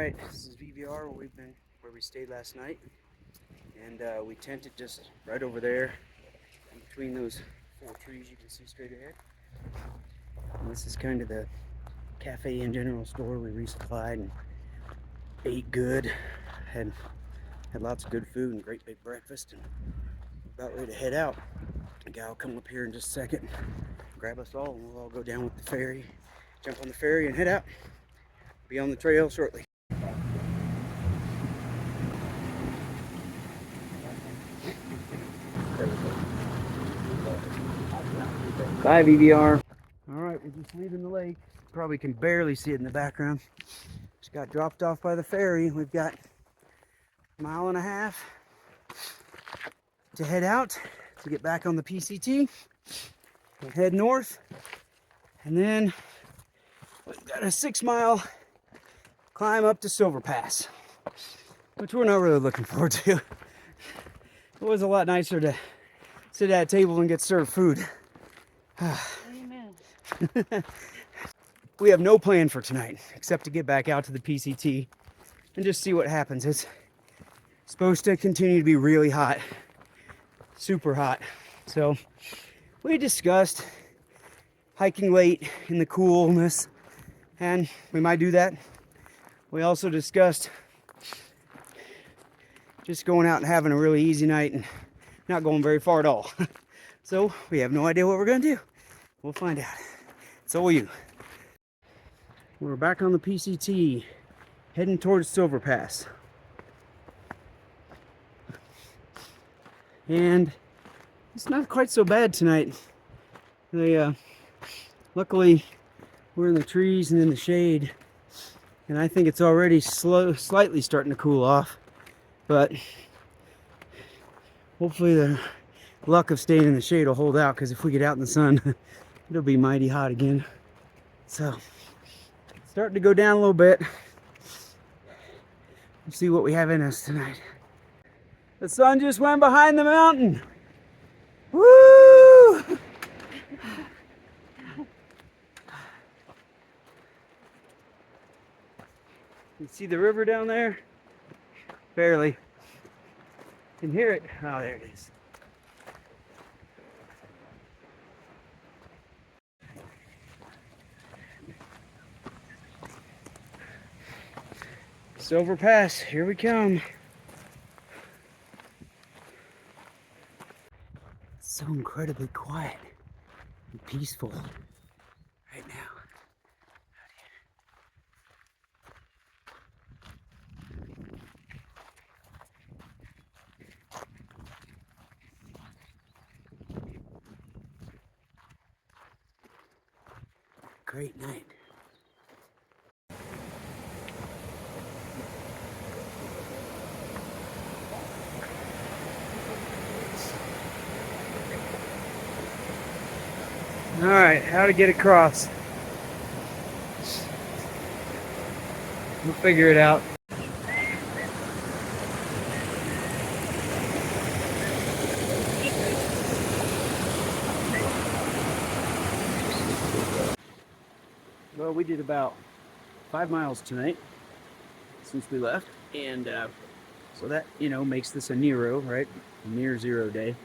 Alright, this is VVR where we stayed last night, and we tented just right over there in between those 4 trees you can see straight ahead. And this is kind of the cafe and general store. We resupplied and ate good, had lots of good food and great big breakfast, and about ready to head out. A guy will come up here in just a second, grab us all, and we'll all go down with the ferry, jump on the ferry and head out. Be on the trail shortly. Bye, VVR. All right, we're just leaving the lake. Probably can barely see it in the background. Just got dropped off by the ferry. We've got a mile and a half to head out to get back on the PCT. We'll head north, and then we've got a 6-mile climb up to Silver Pass, which we're not really looking forward to. It was a lot nicer to sit at a table and get served food. Amen. We have no plan for tonight except to get back out to the PCT and just see what happens. It's supposed to continue to be really hot, super hot. So we discussed hiking late in the coolness, and we might do that. We also discussed just going out and having a really easy night and not going very far at all. So we have no idea what we're gonna do. We'll find out. So will you. We're back on the PCT, heading towards Silver Pass. And it's not quite so bad tonight. Luckily, we're in the trees and in the shade, and I think it's already slightly starting to cool off. But hopefully the luck of staying in the shade will hold out, because if we get out in the sun, it'll be mighty hot again. So, starting to go down a little bit. Let's see what we have in us tonight. The sun just went behind the mountain. Woo! You see the river down there? Barely. Can hear it. Oh, there it is. Silver Pass, here we come. It's so incredibly quiet and peaceful right now. Great night. All right, how to get across. We'll figure it out. Well, we did about 5 miles tonight since we left, and so that, makes this a Nero, right? Near zero day.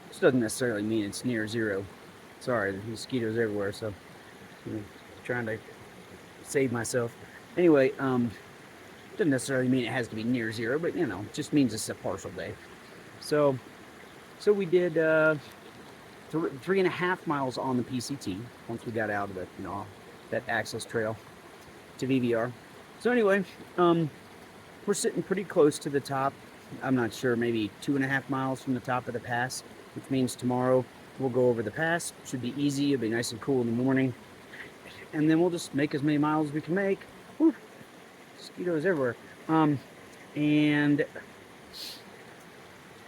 This doesn't necessarily mean it's near zero. Sorry, there's mosquitoes everywhere, so I'm trying to save myself. Anyway, doesn't necessarily mean it has to be near zero, but it just means it's a partial day. So we did 3.5 miles on the PCT once we got out of the that access trail to VVR. So anyway, we're sitting pretty close to the top. I'm not sure, maybe 2.5 miles from the top of the pass, which means tomorrow we'll go over the pass. Should be easy. It'll be nice and cool in the morning. And then we'll just make as many miles as we can make. Whew. Mosquitoes everywhere. And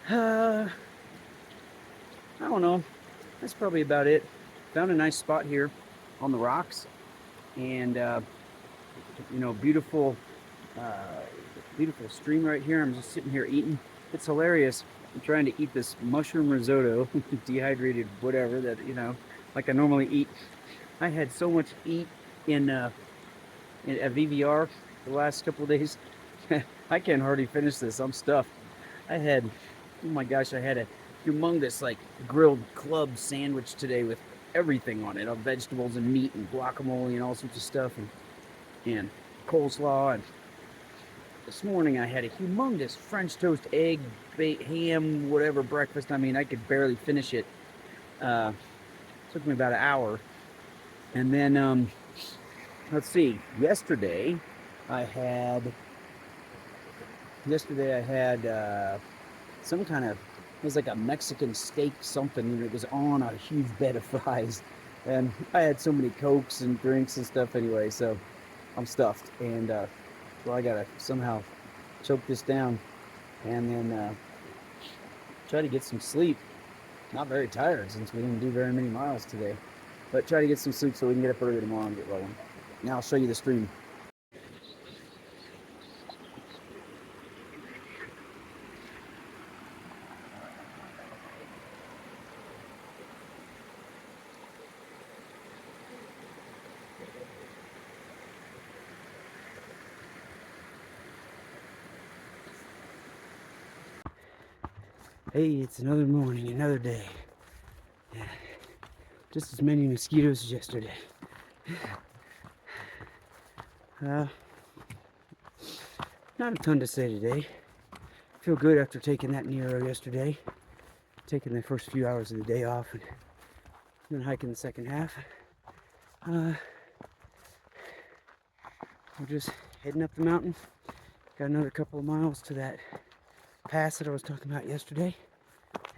I don't know. That's probably about it. Found a nice spot here on the rocks. And, beautiful stream right here. I'm just sitting here eating. It's hilarious. I'm trying to eat this mushroom risotto, dehydrated whatever that, like I normally eat. I had so much eat in at VVR the last couple of days. I can't hardly finish this. I'm stuffed. I had, oh my gosh, I had a humongous like grilled club sandwich today with everything on it, vegetables and meat and guacamole and all sorts of stuff, and coleslaw. And this morning I had a humongous French toast, egg, ham, whatever breakfast. I mean, I could barely finish it. Took me about an hour. And then, let's see, yesterday I had some kind of, it was like a Mexican steak something, and it was on a huge bed of fries. And I had so many Cokes and drinks and stuff anyway, so I'm stuffed. And well, I gotta somehow choke this down and then try to get some sleep. Not very tired since we didn't do very many miles today, but try to get some sleep so we can get up early tomorrow and get rolling. Now I'll show you the stream. Hey, it's another morning, another day. Yeah. Just as many mosquitoes as yesterday. Not a ton to say today. Feel good after taking that Nero yesterday. Taking the first few hours of the day off and then hiking the second half. We're just heading up the mountain. Got another couple of miles to that pass that I was talking about yesterday.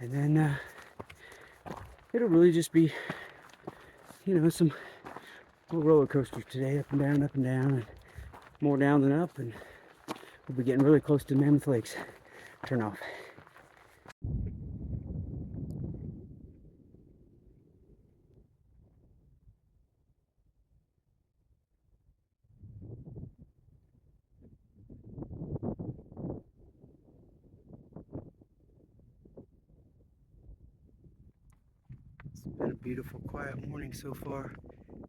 And then it'll really just be, some little roller coasters today, up and down, and more down than up, and we'll be getting really close to Mammoth Lakes. Turn off. It's been a beautiful, quiet morning so far.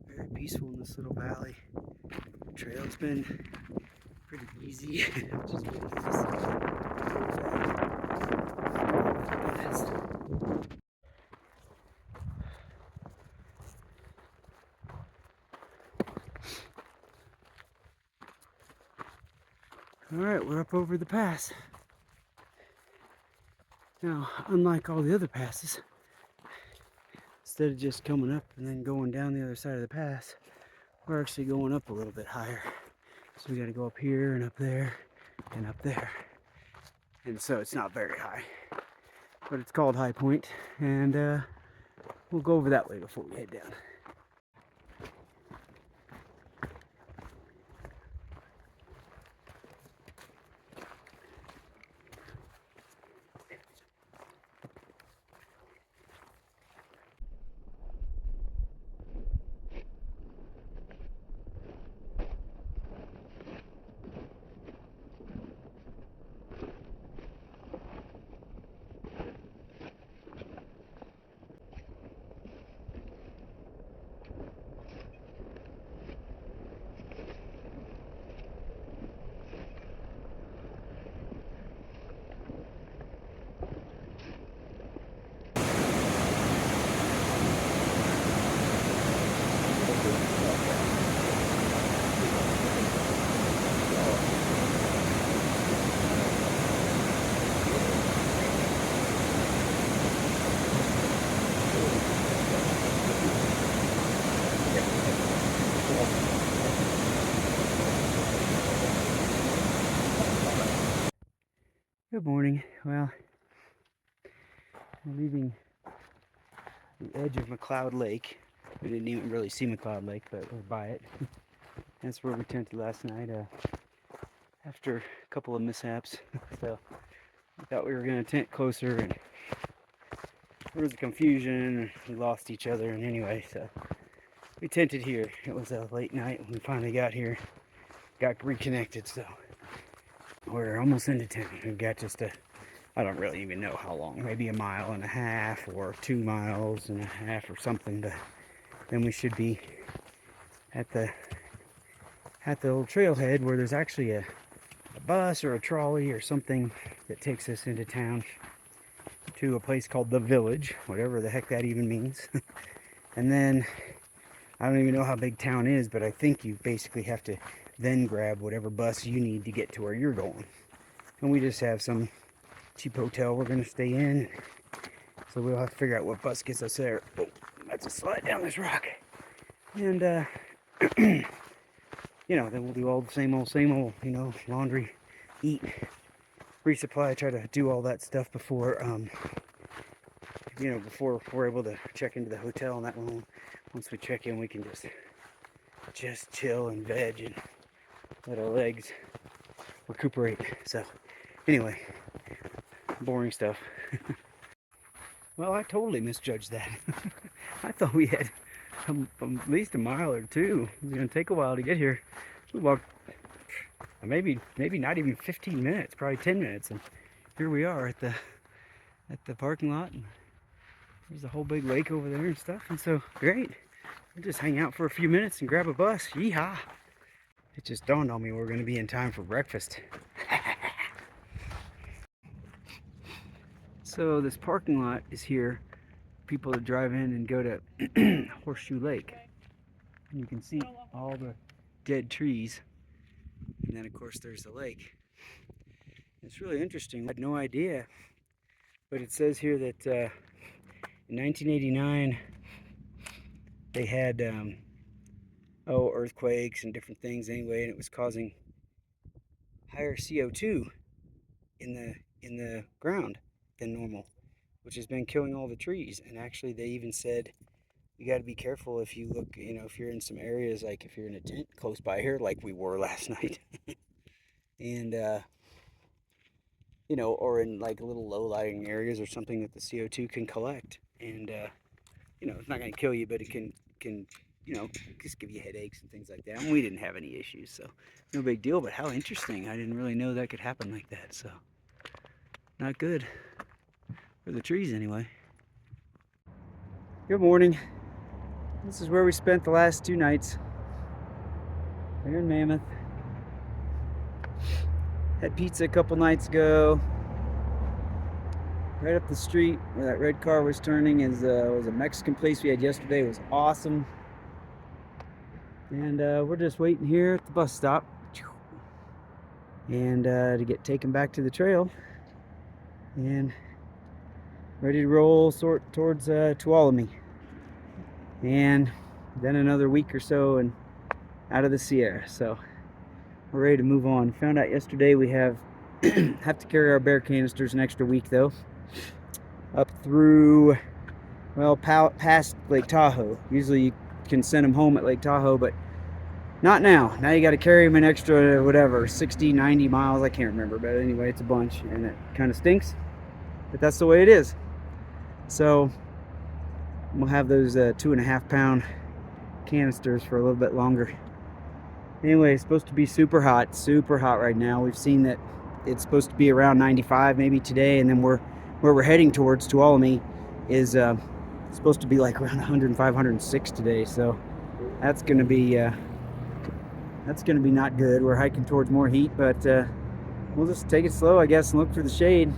Very peaceful in this little valley. The trail's been pretty easy. Just waiting for this fast. Alright, we're up over the pass. Now, unlike all the other passes, instead of just coming up and then going down the other side of the pass, we're actually going up a little bit higher. So we got to go up here and up there and up there. And so it's not very high, but it's called High Point, and we'll go over that way before we head down. Good morning. Well, we're leaving the edge of McCloud Lake. We didn't even really see McCloud Lake, but we're by it. That's where we tented last night after a couple of mishaps. So we thought we were going to tent closer, and there was a confusion. We lost each other, and anyway, so we tented here. It was a late night when we finally got here, got reconnected, so we're almost into town. We've got just I don't really even know how long, maybe a mile and a half or 2 miles and a half or something, but then we should be at the at the little trailhead where there's actually a bus or a trolley or something that takes us into town to a place called the Village, whatever the heck that even means. And then I don't even know how big town is, but I think you basically have to then grab whatever bus you need to get to where you're going. And we just have some cheap hotel we're going to stay in, so we'll have to figure out what bus gets us there. Oh, that's a slide down this rock. And you know, then we'll do all the same old, you know, laundry, eat, resupply, try to do all that stuff before you know, before we're able to check into the hotel. And that one, once we check in, we can just chill and veg and let our legs recuperate. So anyway, boring stuff. Well, I totally misjudged that. I thought we had at least a mile or two. It was going to take a while to get here. We walked maybe not even 15 minutes, probably 10 minutes, and here we are at the parking lot. And there's a whole big lake over there and stuff, and so great. We'll just hang out for a few minutes and grab a bus. Yeehaw! It just dawned on me we're going to be in time for breakfast. So this parking lot is here. People to drive in and go to Horseshoe Lake. And you can see all the dead trees. And then of course there's the lake. It's really interesting. I had no idea. But it says here that in 1989 they had earthquakes and different things anyway, and it was causing higher CO2 in the ground than normal, which has been killing all the trees. And actually they even said you got to be careful if you look, you know, if you're in some areas, like if you're in a tent close by here like we were last night, and you know, or in like little low-lying areas or something that the CO2 can collect, and you know, it's not going to kill you, but it can you know, just give you headaches and things like that. And we didn't have any issues, so no big deal. But how interesting. I didn't really know that could happen like that. So not good for the trees anyway. Good morning. This is where we spent the last 2 nights. Here in Mammoth. Had pizza a couple nights ago. Right up the street where that red car was turning was a Mexican place we had yesterday. It was awesome. And we're just waiting here at the bus stop and to get taken back to the trail and ready to roll towards Tuolumne, and then another week or so and out of the Sierra. So we're ready to move on. Found out yesterday we have to carry our bear canisters an extra week though, up through, well, past Lake Tahoe. Usually you can send them home at Lake Tahoe, but not now. Now you got to carry them an extra, whatever, 60, 90 miles. I can't remember, but anyway, it's a bunch, and it kind of stinks, but that's the way it is. So we'll have those 2.5 pound canisters for a little bit longer. Anyway, it's supposed to be super hot right now. We've seen that it's supposed to be around 95 maybe today, and then where we're heading towards Tuolumne is supposed to be like around 105, 106 today. So that's gonna be not good. We're hiking towards more heat, but we'll just take it slow, I guess, and look for the shade.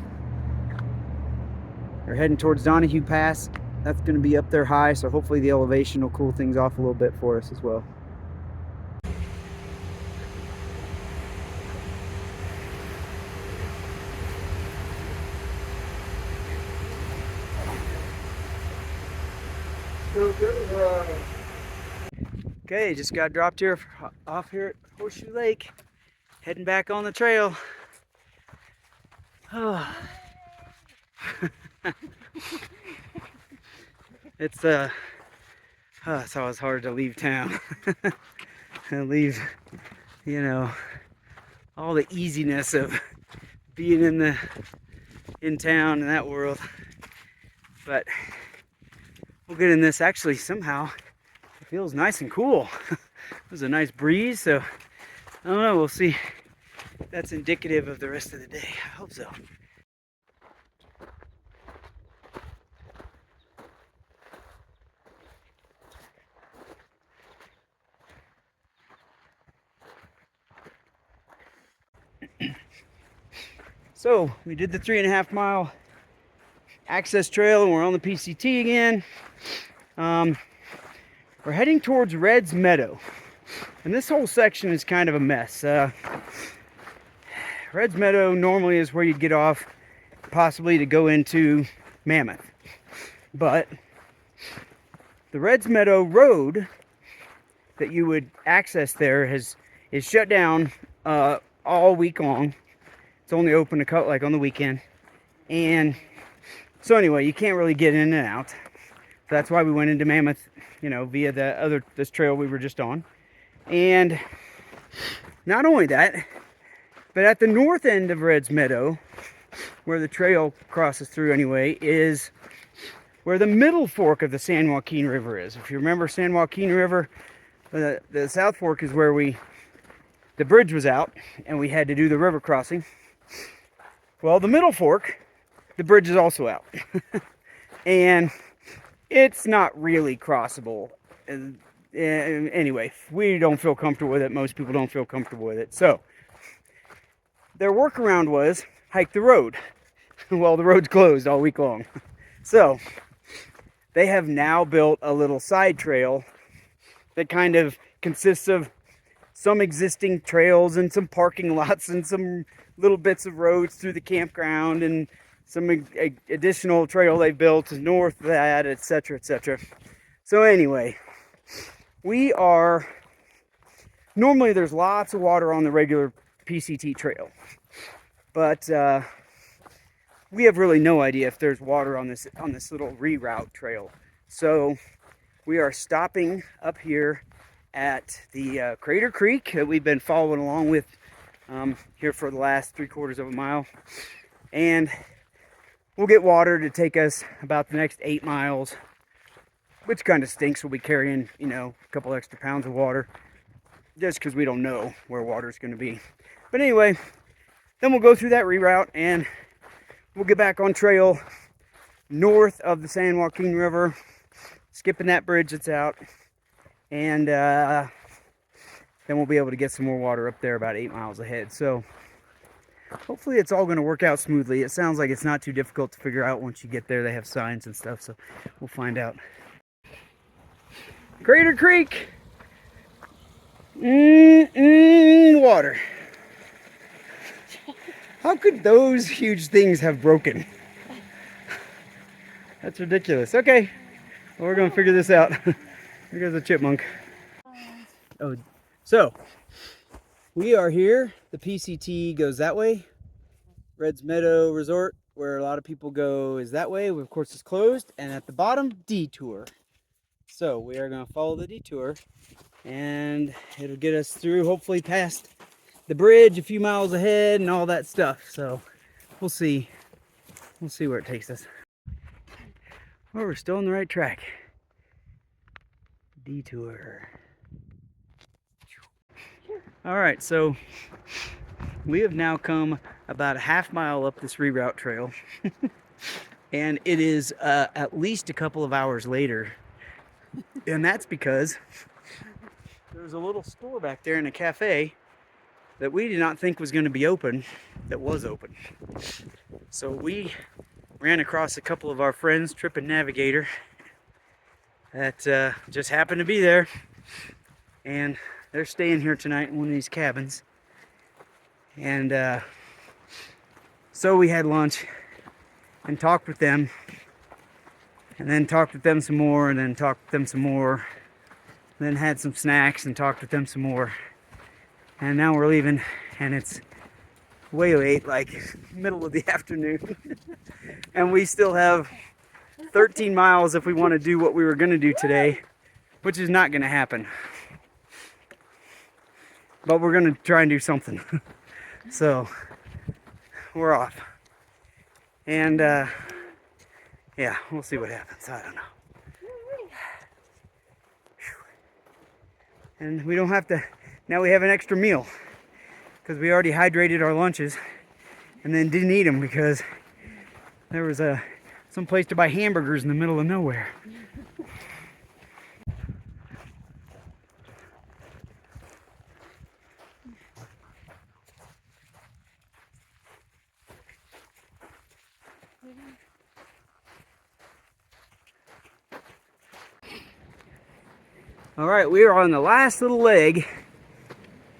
We're heading towards Donahue Pass. That's going to be up there high, so hopefully the elevation will cool things off a little bit for us as well. Okay, just got dropped off here at Horseshoe Lake, heading back on the trail. Oh. It's always hard to leave town and leave, you know, all the easiness of being in town in that world. But we'll get in this. Actually, somehow it feels nice and cool. There's a nice breeze, so I don't know, we'll see if that's indicative of the rest of the day. I hope so. So we did the 3.5 mile access trail and we're on the PCT again. We're heading towards Red's Meadow. And this whole section is kind of a mess. Red's Meadow normally is where you'd get off, possibly to go into Mammoth. But the Red's Meadow road that you would access there is shut down all week long. It's only open to cut like on the weekend. And so anyway, you can't really get in and out. So that's why we went into Mammoth, you know, via this trail we were just on. And not only that, but at the north end of Red's Meadow, where the trail crosses through anyway, is where the middle fork of the San Joaquin River is. If you remember San Joaquin River, the South Fork is where the bridge was out and we had to do the river crossing. Well, the middle fork, the bridge is also out. And it's not really crossable. Anyway, we don't feel comfortable with it. Most people don't feel comfortable with it. So their workaround was hike the road. Well, the road's closed all week long. So they have now built a little side trail that kind of consists of some existing trails and some parking lots and some little bits of roads through the campground and some additional trail they built north of that, etc., etc. So anyway, normally there's lots of water on the regular PCT trail, but we have really no idea if there's water on this little reroute trail. So we are stopping up here at the Crater Creek that we've been following along with here for the last 3/4 of a mile, and we'll get water to take us about the next 8 miles, which kind of stinks. We'll be carrying, you know, a couple extra pounds of water just because we don't know where water is going to be. But anyway, then we'll go through that reroute and we'll get back on trail north of the San Joaquin River, skipping that bridge that's out, and then we'll be able to get some more water up there about 8 miles ahead. So hopefully it's all going to work out smoothly. It sounds like it's not too difficult to figure out once you get there. They have signs and stuff, so we'll find out. Crater Creek. Water. How could those huge things have broken? That's ridiculous. Okay, well, we're going to figure this out. Here goes a chipmunk. Oh, so we are here. The PCT goes that way. Red's Meadow Resort, where a lot of people go, is that way. Of course, it's closed. And at the bottom, detour. So we are going to follow the detour, and it'll get us through, hopefully past the bridge a few miles ahead and all that stuff. So we'll see. We'll see where it takes us. Well, we're still on the right track. Detour. All right, so we have now come about a half mile up this reroute trail. And it is at least a couple of hours later. And that's because there's a little store back there in a cafe that we did not think was going to be open, that was open. So we ran across a couple of our friends, Trip and Navigator, that just happened to be there. And they're staying here tonight in one of these cabins. And so we had lunch and talked with them. And then talked with them some more, and then talked with them some more. And then had some snacks and talked with them some more. And now we're leaving, and it's way late, like middle of the afternoon. And we still have 13 miles if we want to do what we were going to do today, which is not going to happen. But we're going to try and do something. So we're off. And yeah, we'll see what happens. I don't know. And we don't have to, now we have an extra meal because we already hydrated our lunches and then didn't eat them because there was some place to buy hamburgers in the middle of nowhere. All right, we are on the last little leg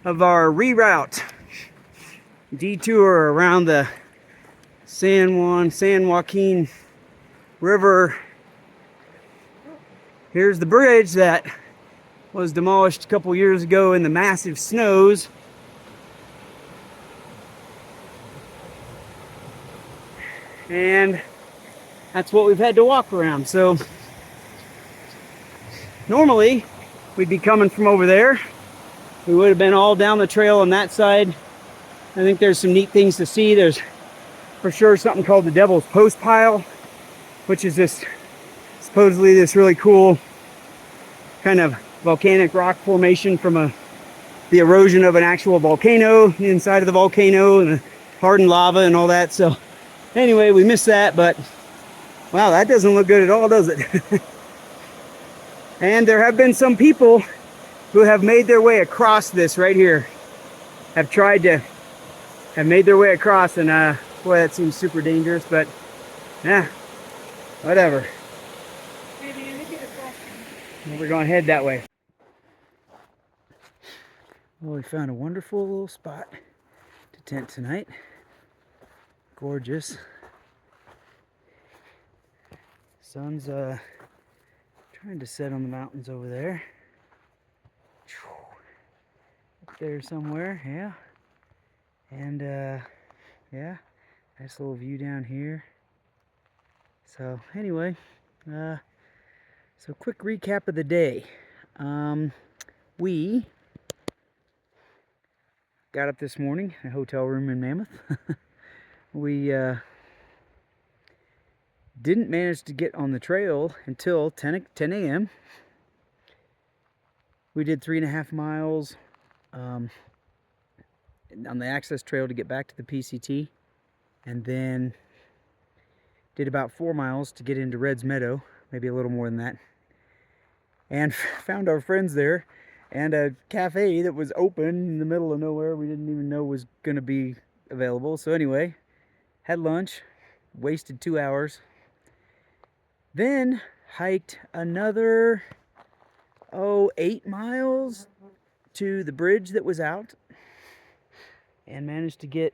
of our reroute detour around the San Joaquin River. Here's the bridge that was demolished a couple years ago in the massive snows. And that's what we've had to walk around. So normally we'd be coming from over there. We would have been all down the trail on that side. I think there's some neat things to see. There's for sure something called the Devil's Post Pile, which is this supposedly this really cool kind of volcanic rock formation from the erosion of an actual volcano inside of the volcano and the hardened lava and all that. So anyway, we missed that, but wow, that doesn't look good at all, does it? And there have been some people who have made their way across this right here, have made their way across, and boy, that seems super dangerous, but yeah, whatever. We're gonna head that way. Well, we found a wonderful little spot to tent tonight. Gorgeous. Sun's trying to set on the mountains over there. Up there somewhere, yeah. And yeah, nice little view down here. So anyway, so quick recap of the day. We got up this morning, a hotel room in Mammoth. We didn't manage to get on the trail until 10 a.m. We did 3.5 miles on the access trail to get back to the PCT, and then did about 4 miles to get into Red's Meadow, maybe a little more than that, and found our friends there and a cafe that was open in the middle of nowhere we didn't even know was going to be available. So anyway, had lunch, wasted 2 hours, then hiked another 8 miles to the bridge that was out, and managed to get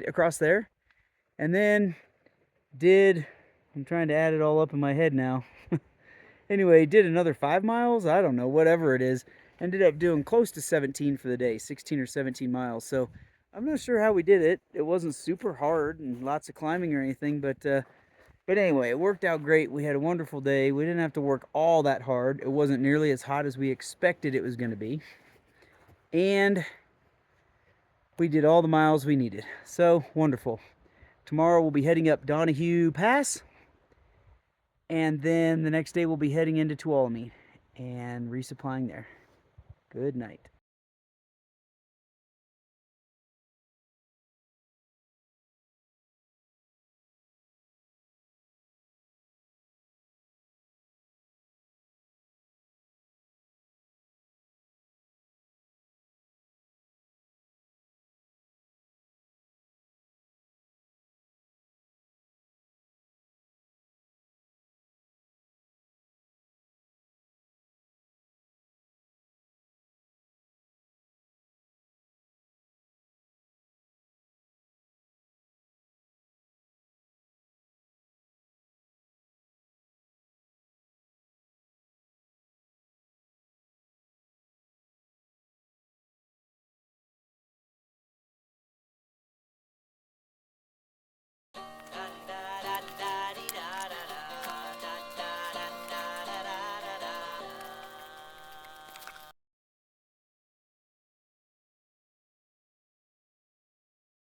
across there. And then I'm trying to add it all up in my head now. Anyway, did another 5 miles, I don't know, whatever it is. Ended up doing close to 17 for the day, 16 or 17 miles. So I'm not sure how we did it. It wasn't super hard and lots of climbing or anything, but anyway, it worked out great. We had a wonderful day. We didn't have to work all that hard. It wasn't nearly as hot as we expected it was going to be. And we did all the miles we needed. So wonderful. Tomorrow we'll be heading up Donahue Pass. And then the next day we'll be heading into Tuolumne and resupplying there. Good night.